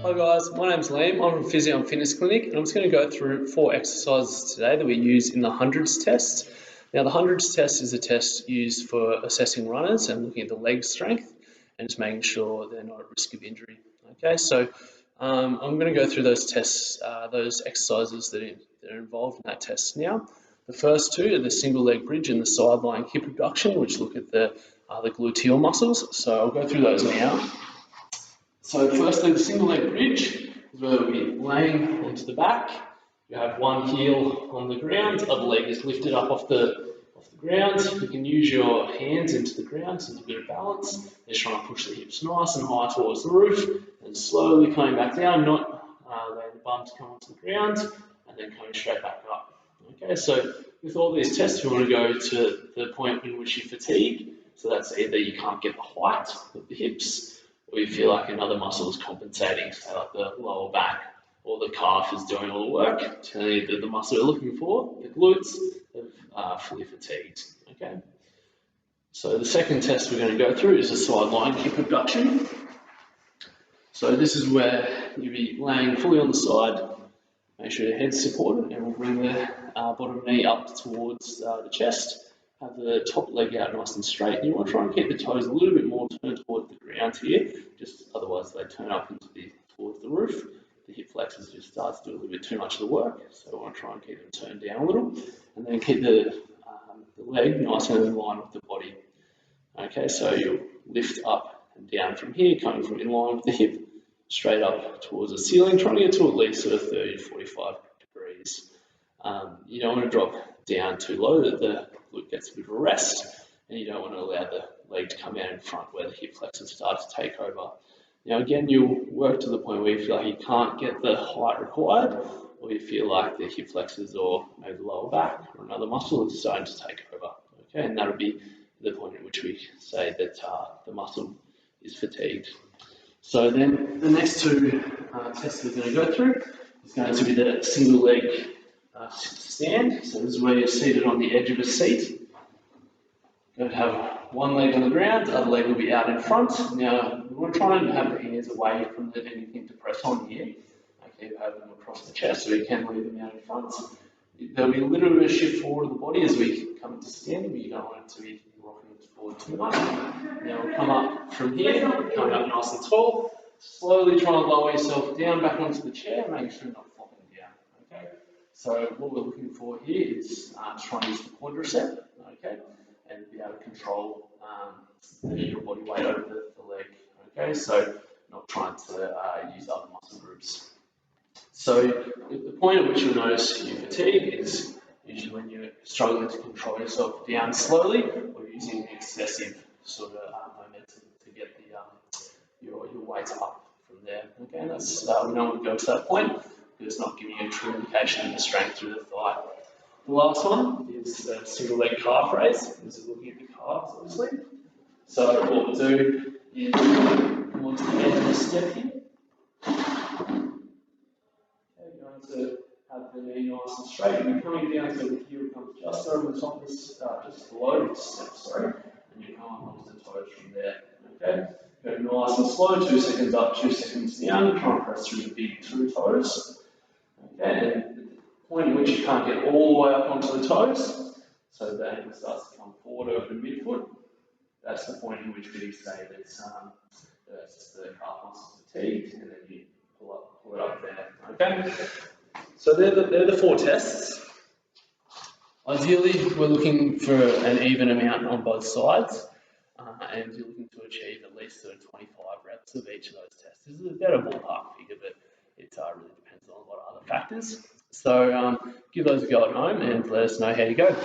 Hi guys, my name's Liam. I'm from Physio and Fitness Clinic, and I'm just going to go through 4 exercises today that we use in the 100's test. Now, the 100's test is a test used for assessing runners and looking at the leg strength and just making sure they're not at risk of injury. Okay, so I'm going to go through those tests, those exercises that are involved in that test now. The first two are the single leg bridge and the side lying hip abduction, which look at the gluteal muscles. So I'll go through those now. So firstly, the single leg bridge is where we'll be laying onto the back. You have one heel on the ground, other leg is lifted up off the ground. You can use your hands into the ground so there's a bit of balance. Just trying to push the hips nice and high towards the roof, and slowly coming back down, not letting the bum to come onto the ground, and then coming straight back up. Okay, so with all these tests, we want to go to the point in which you fatigue. So that's either you can't get the height of the hips, or you feel like another muscle is compensating, say like the lower back or the calf is doing all the work, telling you that the muscle you're looking for, the glutes, have fully fatigued. Okay. So the second test we're going to go through is a side lying hip abduction. So this is where you'll be laying fully on the side. Make sure your head's supported, and we'll bring the bottom knee up towards the chest. Have the top leg out nice and straight. You want to try and keep the toes a little bit more turned towards the ground here, just otherwise they turn up towards the roof. The hip flexors just start to do a little bit too much of the work, so we want to try and keep them turned down a little, and then keep the leg nice and in line with the body. Okay, so you'll lift up and down from here, coming from in line with the hip, straight up towards the ceiling, trying to get to at least sort of 30 to 45 degrees. You don't want to drop down too low that the glute gets a bit of a rest, and you don't want to allow the leg to come out in front where the hip flexors start to take over. Now again, you'll work to the point where you feel like you can't get the height required, or you feel like the hip flexors or maybe the lower back or another muscle is starting to take over. Okay, and that'll be the point at which we say that the muscle is fatigued. So then the next two tests we're going to go through is going to be the single leg stand. So this is where you're seated on the edge of a seat. You're going to have one leg on the ground, the other leg will be out in front. Now, we want to try and have the hands away from anything to press on here. Okay, you have them across the chest, so you can leave them out in front. There'll be a little bit of shift forward of the body as we come into standing, but you don't want it to be rocking forward too much. Now we'll come up from here, coming up nice and tall. Slowly try and lower yourself down back onto the chair, making sure you're not flopping down. Okay. So what we're looking for here is trying to use the quadricep, okay, and be able to control your body weight over the leg. Okay, so not trying to use other muscle groups. So the point at which you'll notice you fatigue is usually when you're struggling to control yourself down slowly, or using excessive sort of momentum to get your weight up from there. Okay, and that's we don't want to go to that point because it's not giving you a true indication of the strength through the thigh. The last one is the single leg calf raise. This is looking at the calves, obviously. So what we'll do is come onto the edge of the step here. Going to have the knee nice and straight, and you're coming down so the heel comes just over the top of this, just below this step, sorry, and you come up onto the toes from there. Okay, go nice and slow, 2 seconds up, 2 seconds down, try and press through the big two toes. Okay, and the point at which you can't get all the way up onto the toes, so the ankle starts to come forward over the midfoot, that's the point in which we say that that's the calf muscle fatigued, and then you pull it up there. Okay, so they're the 4 tests. Ideally, we're looking for an even amount on both sides, and you're looking to achieve at least 25 reps of each of those tests. This is a better ballpark figure, but it really depends on a lot of other factors. So give those a go at home and let us know how you go.